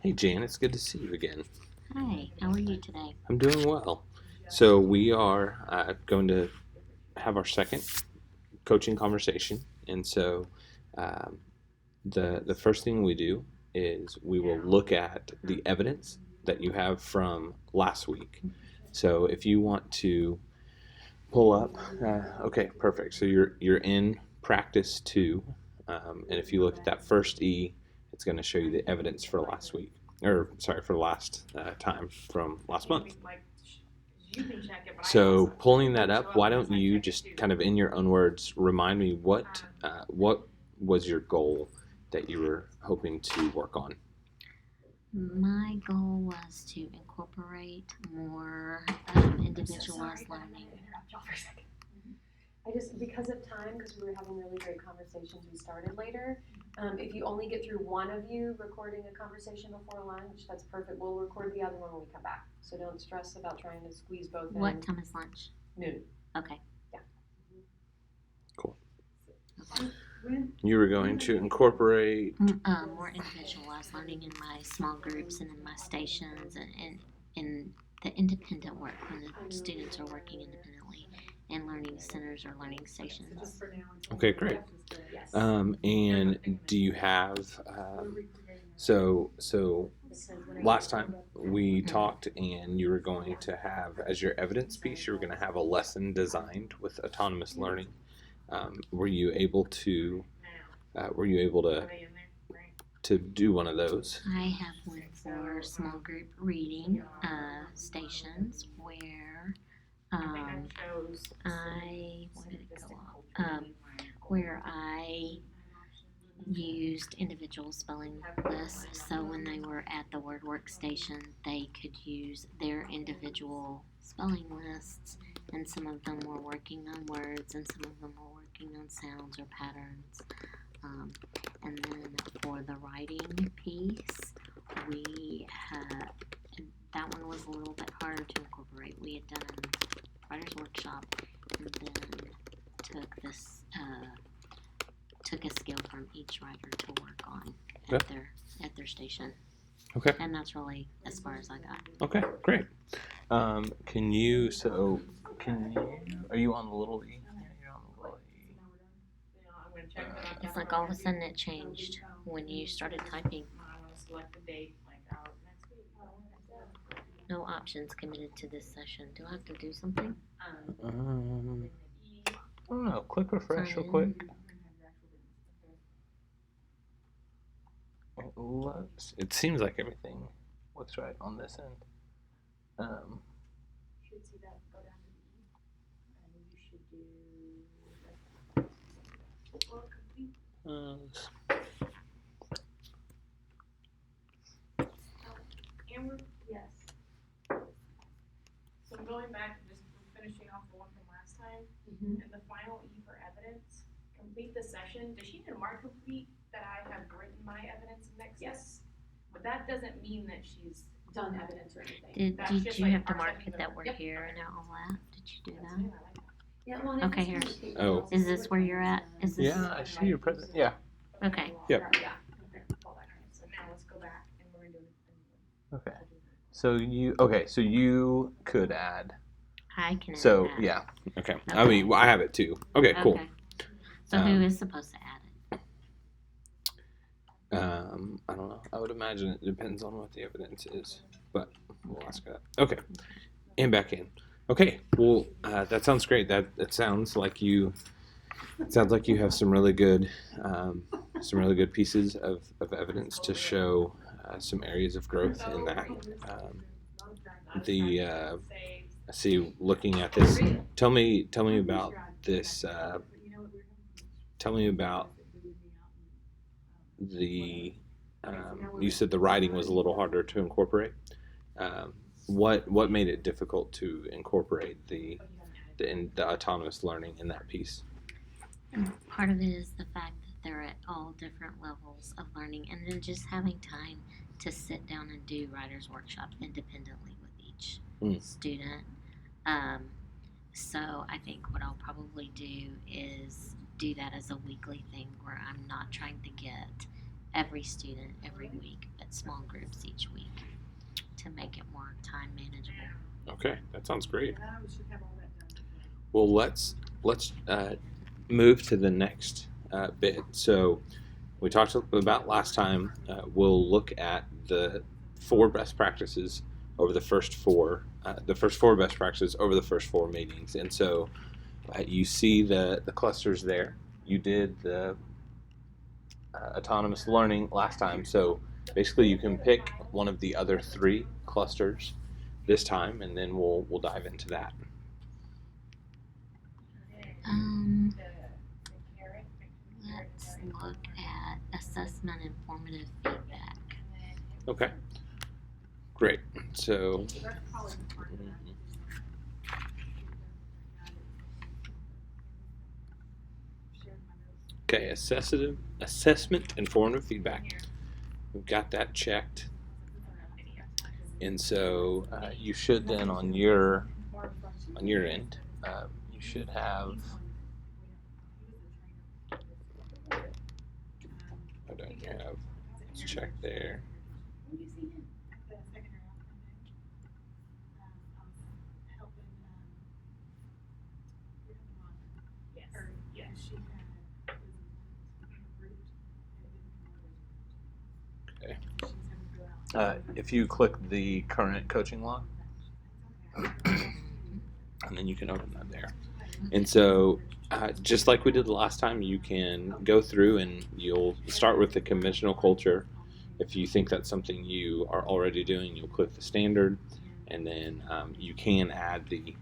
Hey Jan, it's good to see you again. Hi, how are you today? I'm doing well. So we are going to have our second coaching conversation, and so um, the first thing we do is we will look at the evidence that you have from last week. So if you want to pull up, okay, perfect. So you're in practice two, and if you look at that first E, it's going to show you the evidence for last week, or sorry, for last time from last month. So pulling that up, why don't you just kind of in your own words remind me what was your goal that you were hoping to work on? My goal was to incorporate more individualized learning. I just, because of time, because we were having really great conversations, we started later. If you only get through one of you recording a conversation before lunch, that's perfect. We'll record the other one when we come back. So don't stress about trying to squeeze both in. What time is lunch? Noon. Okay. Yeah. Cool. Okay. You were going to incorporate More individualized learning in my small groups and in my stations and in the independent work when the students are working independently and learning centers or learning stations. Okay, great. And do you have so last time we talked and you were going to have as your evidence piece you were going to have a lesson designed with autonomous learning. Were you able to do one of those? I have one for small group reading stations where where did it go off? Where I used individual spelling lists, so when they were at the word workstation, they could use their individual spelling lists, and some of them were working on words, and some of them were working on sounds or patterns. And then for the writing piece, we had that one was a little bit harder to incorporate. We had done writer's workshop, and then took a skill from each writer to work on at their station. Okay. And that's really as far as I got. Okay, great. Can you? Are you on the little E? You're on the little E. It's like all of a sudden it changed when you started typing. No options committed to this session. Do I have to do something? I don't know. Click refresh real quick. It seems like everything looks right on this end. Should see that go down to the E. And you should do Amber? Yes. So I'm going back and just finishing off the one from last time. Mm-hmm. And the final E for evidence, complete the session. Does she need to mark complete that I have written my evidence next? Yes. But that doesn't mean that she's Done evidence or anything. Did you have to mark it that we're here and all that? Did you do that? Yeah, well, Okay, here. Oh. Is this where you're at? Is this? Yeah, I see your present. Yeah. Okay. Yep. Yeah. So now let's go back and we're gonna do it. Okay. So you could add. I can. So add that. yeah. Okay. Okay. I mean, I have it too. Okay. Cool. So who is supposed to add it? I don't know. I would imagine it depends on what the evidence is, but we'll ask that. Okay. And back in. Okay. Well, that sounds great. That sounds like you. It sounds like you have some really good pieces of evidence to show some areas of growth in that. I see. Looking at this, tell me about this. Tell me about the. You said the writing was a little harder to incorporate. What made it difficult to incorporate the autonomous learning in that piece? And part of it is the fact that they're at all different levels of learning, and then just having time to sit down and do writer's workshop independently with each student. So I think what I'll probably do is do that as a weekly thing where I'm not trying to get every student every week, but small groups each week to make it more time manageable. Okay, that sounds great. Well, let's move to the next bit. So we talked about last time. We'll look at the 4 best practices over the first 4. The first 4 best practices over the first 4 meetings. And so you see the clusters there. You did the autonomous learning last time. So basically, you can pick one of the other 3 clusters this time, and then we'll dive into that. Let's look at assessment and formative feedback. Okay. Great. So. Okay, assessment and formative feedback. We've got that checked. And so you should then on your end, you should have. I don't have. Let's check there. If you click the current coaching log, and then you can open that there. And so, just like we did the last time, you can go through and you'll start with the conventional culture. If you think that's something you are already doing, you'll click the standard, and then you can add the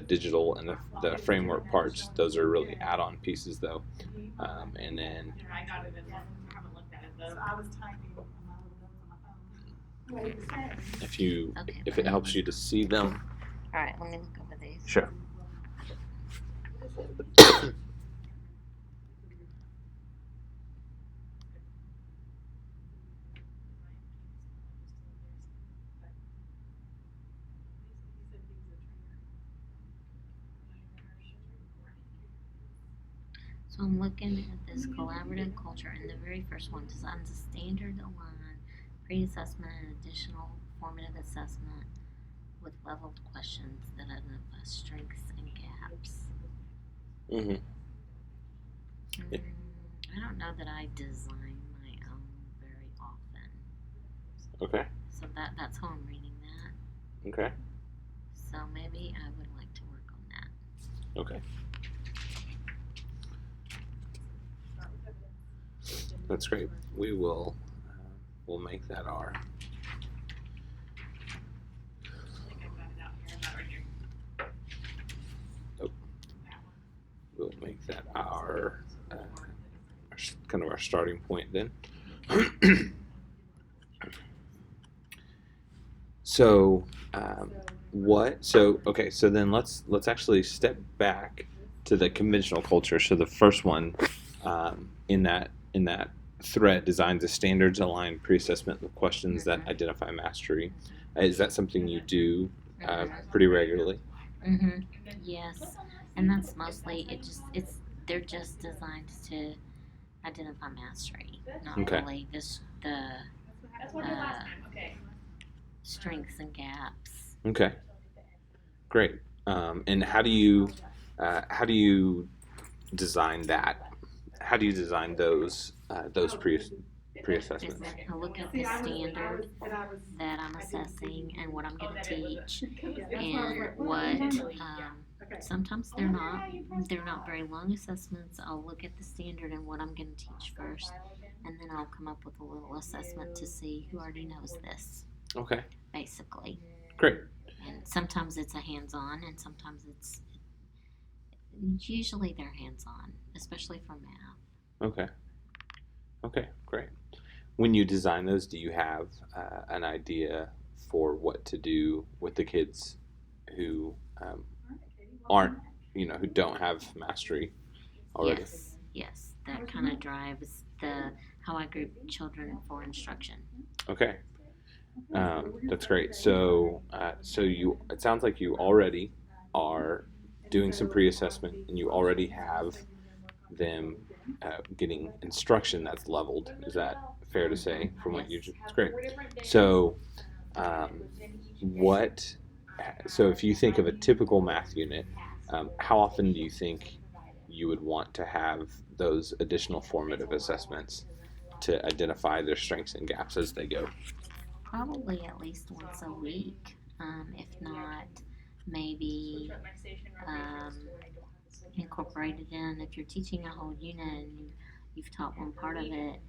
digital and the framework parts. Those are really add-on pieces, though. And then. I got it in one. I haven't looked at it though. So I was typing on my little notes on my phone. What did it say? If it helps you to see them. All right, let me look over these. Sure. So I'm looking at this collaborative culture, and the very first one designs a standard aligned pre-assessment and additional formative assessment with leveled questions that identify strengths and gaps. Mm-hmm. I don't know that I design my own very often. Okay. So that's how I'm reading that. Okay. So maybe I would like to work on that. Okay. That's great. We will. We'll make that our. We'll make that our kind of our starting point then. So okay. So then let's actually step back to the conventional culture. So the first one in that thread designs a standards aligned pre-assessment with questions that identify mastery. Is that something you do pretty regularly? Mm-hmm. Yes, and that's mostly they're just designed to identify mastery, not Okay. really That's what I did last time. Okay. strengths and gaps. Okay. Great. And how do you design that? How do you design those pre-assessments? I look at the standard that I'm assessing and what I'm going to teach, and what sometimes they're not very long assessments. I'll look at the standard and what I'm going to teach first, and then I'll come up with a little assessment to see who already knows this, Okay. basically. Great. And sometimes it's a hands-on, and sometimes usually they're hands-on, especially for math. Okay. Okay. Great. When you design those, do you have an idea for what to do with the kids who aren't, who don't have mastery already? Yes, that kind of drives how I group children for instruction. Okay. That's great. So it sounds like you already are doing some pre-assessment, and you already have them getting instruction that's leveled. Is that fair to say from what you just? It's great. So, what? So, if you think of a typical math unit, how often do you think you would want to have those additional formative assessments to identify their strengths and gaps as they go? Probably at least once a week. If not, maybe incorporated in. If you're teaching a whole unit and you've taught one part of it,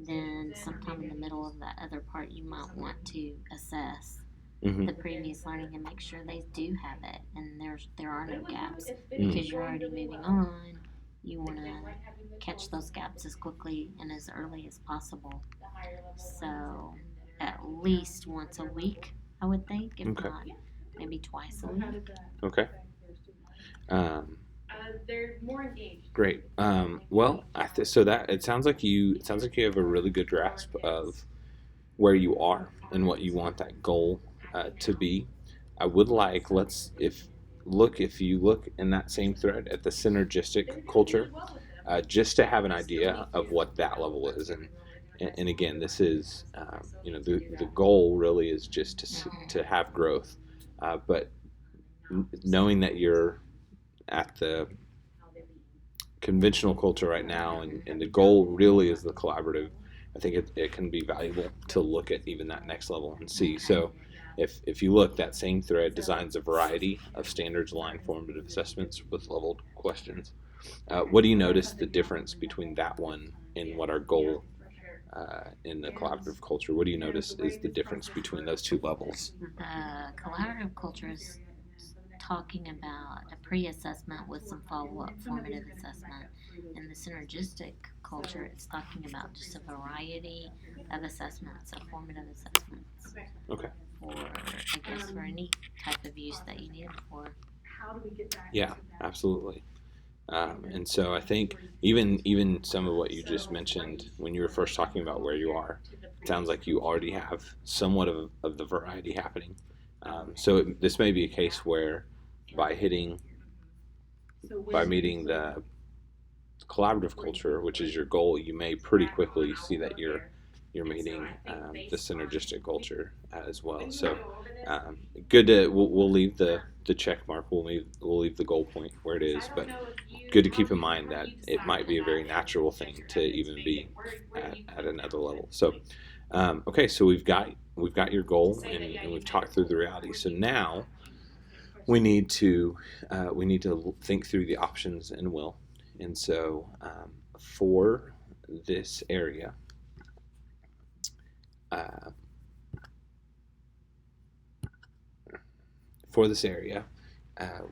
then sometime in the middle of that other part, you might want to assess Mm-hmm. the previous learning and make sure they do have it and there are no gaps because you're already moving on. You want to catch those gaps as quickly and as early as possible. So at least once a week, I would think, if Okay. not maybe twice a week. Okay. They're more engaged. Great. Well, so that it sounds like you have a really good grasp of where you are and what you want that goal to be. I would like if you look in that same thread at the synergistic culture, just to have an idea of what that level is, and again, this is the goal really is just to have growth, but knowing that you're at the conventional culture right now, and the goal really is the collaborative. I think it can be valuable to look at even that next level and see. So if you look, that same thread designs a variety of standards aligned formative assessments with leveled questions. What do you notice the difference between that one and what our goal in the collaborative culture? What do you notice is the difference between those two levels? The collaborative culture is talking about a pre-assessment with some follow-up formative assessment. In the synergistic culture, it's talking about just a variety of assessments, of formative assessments. Okay. For any type of use that you need it for. Yeah, absolutely. And so I think even some of what you just mentioned when you were first talking about where you are, it sounds like you already have somewhat of the variety happening. This may be a case where by meeting the collaborative culture, which is your goal, you may pretty quickly see that you're meeting the synergistic culture as well. So good to we'll leave the check mark. We'll leave the goal point where it is, but good to keep in mind that it might be a very natural thing to even be at another level. So okay, so we've got your goal and we've talked through the reality. So now we need to think through the options and will. And so for this area,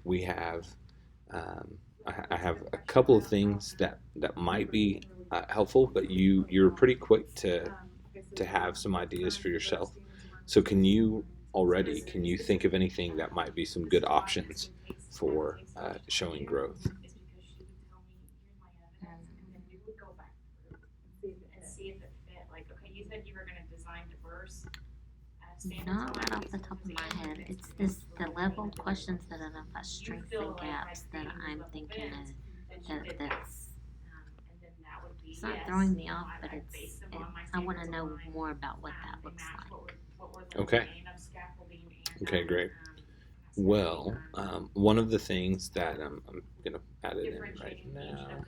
we have I have a couple of things that might be helpful, but you're pretty quick to have some ideas for yourself. So can you think of anything that might be some good options for showing growth? And see if it fit. Like, okay, you said you were going to design diverse standards. Not right off the top of my head. It's the leveled questions that identify strengths and gaps that I'm thinking of. That's it's not throwing me off, but I want to know more about what that looks like. Okay. Okay, great. Well, one of the things that I'm going to add it in right now.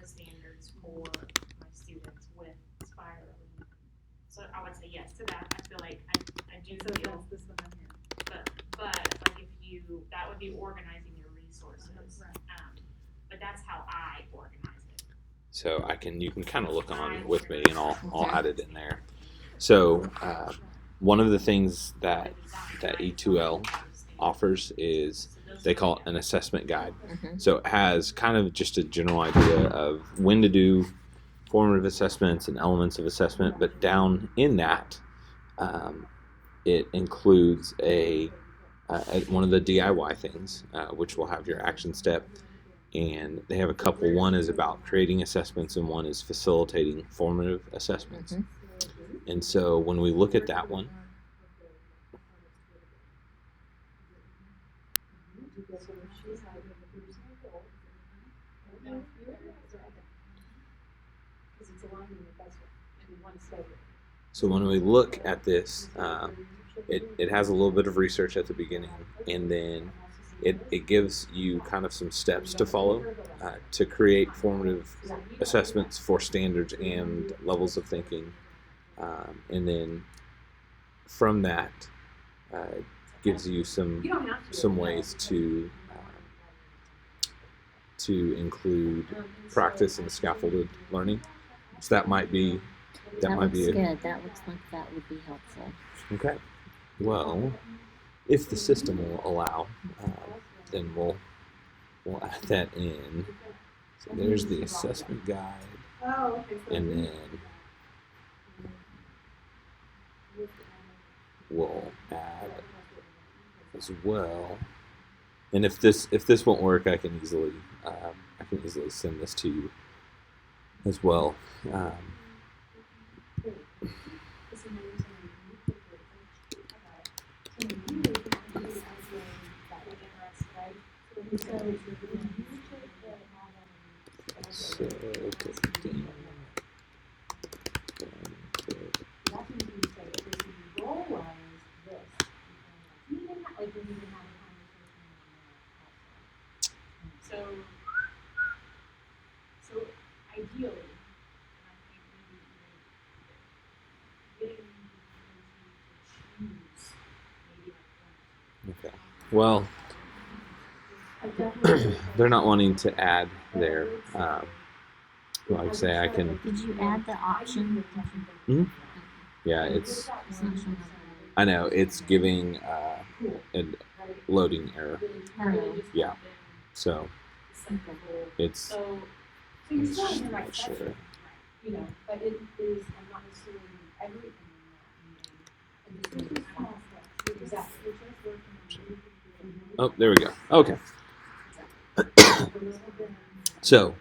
So I would say yes to that. I feel like I do feel, but like that would be organizing your resources. But that's how I organize it. So you can kind of look on with me, and I'll add it in there. So one of the things that E2L offers is they call it an assessment guide. Mm-hmm. So it has kind of just a general idea of when to do formative assessments and elements of assessment, but down in that, it includes one of the DIY things, which will have your action step, and they have a couple. One is about creating assessments, and one is facilitating formative assessments. Mm-hmm. And so when we look at that one, So when we look at this, it has a little bit of research at the beginning, and then it gives you kind of some steps to follow to create formative assessments for standards and levels of thinking. And then from that, gives you some ways to include practice and scaffolded learning. So that might be Looks good. That looks like that would be helpful. Okay. Well, if the system will allow, then we'll add that in. So there's the assessment guide, and then we'll add as well. And if this won't work, I can easily send this to you as well. So So ideally, and I think maybe getting you to choose maybe like okay. Well, they're not wanting to add their. Like I say, I can. Did you add the option? Yeah, it's. It's not showing up. I know it's giving a loading error. Oh, Yeah. So it's. So you're still in the right Not sure. section, you know, but it is not necessarily everything in that meeting. And this is small steps. Exactly. We're just working on Oh, there we go. Okay. So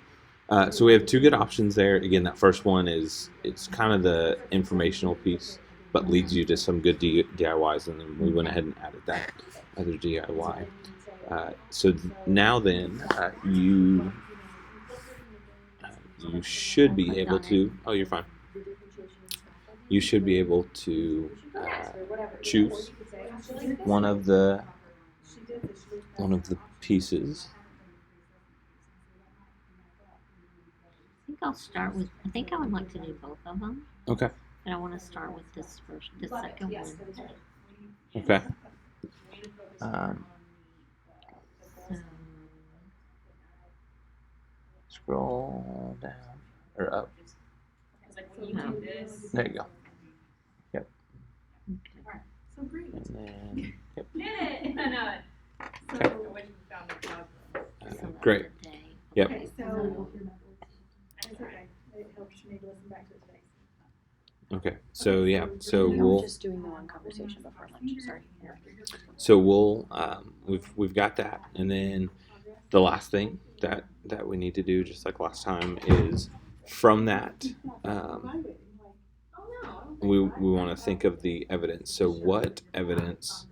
we have two good options there. Again, that first one is it's kind of the informational piece, but leads you to some good DIYs, and then we went ahead and added that other DIY. Now then, you should be able to. Oh, you're fine. You should be able to choose one of the pieces. I think I would like to do both of them, Okay. but I want to start with the second one. Okay. So, Scroll down or up. Because like when you do this, There you go. okay. So great. And then, yep. did it! I know it. Okay. I wish we found the cloud. So Great. that's the day. Yep. Okay, so it's okay. It helps me to listen back to it today. Okay. So yeah. So We were we'll. just doing the one conversation before lunch, sorry. So we'll. We've got that, and then the last thing that we need to do, just like last time, is from that. We want to think of the evidence. So what evidence?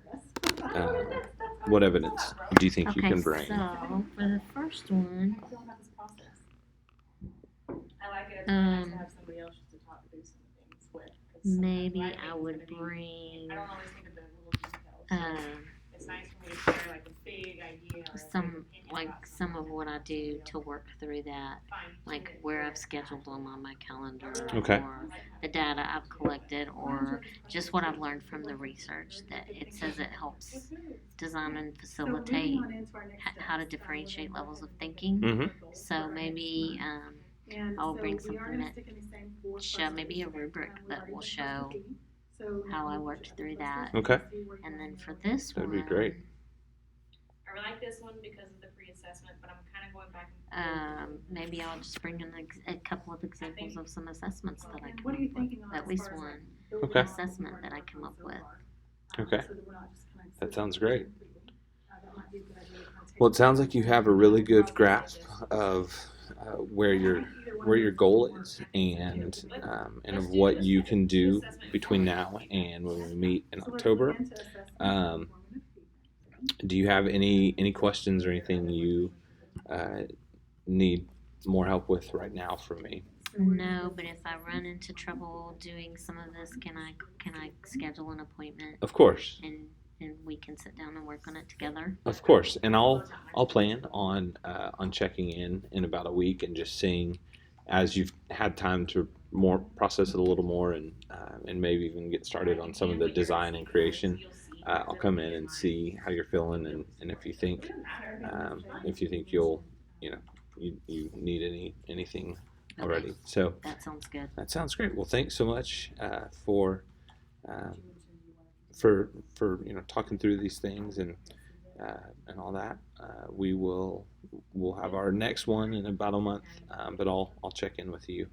What evidence do you think you Okay, can bring? so for the first one, I don't have this process. I like it. It's nice to have somebody else just to talk through some things with. 'cause maybe sometimes I writing would is gonna be- bring I don't always think of the little details. It's nice for me to share like a big idea or a big some opinion like about some of what I do to work through that, something. like where I've scheduled them on my calendar, Okay. or the data I've collected, or just what I've learned from the research. That it says it helps design and facilitate how to differentiate levels of thinking. Mm-hmm. So maybe I'll bring something that show maybe a rubric that will show how I worked through that. Okay. And then for this That'd one, be great. I like this one because of the pre-assessment, but I'm kind of going back and maybe I'll just bring in a couple of examples of some assessments that I come What up are you with. thinking on At as least far as, one like, Okay. assessment that I come up with. Okay. So that we're not just kind of- That sounds great. That might be a good idea to kind of take- Well, it sounds like you have a really good grasp of where your goal is, and of what you can do between now and when we meet in So let's October. look into assessment Um, formative Do you have any questions or anything you need more help with right now from me? No, but if I run into trouble doing some of this, can I schedule an appointment Of course. and we can sit down and work on it together? Of course, and I'll plan on checking in about a week and just seeing as you've had time to more process it a little more and maybe even get started on some of the design and creation. I'll come in and see how you're feeling and if you think you'll you need anything already. So That sounds good. that sounds great. Well, thanks so much for talking through these things and all that. We'll have our next one in about a month, but I'll check in with you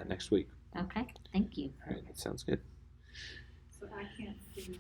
next week. Okay, thank you. All right, that sounds good. So I can't do the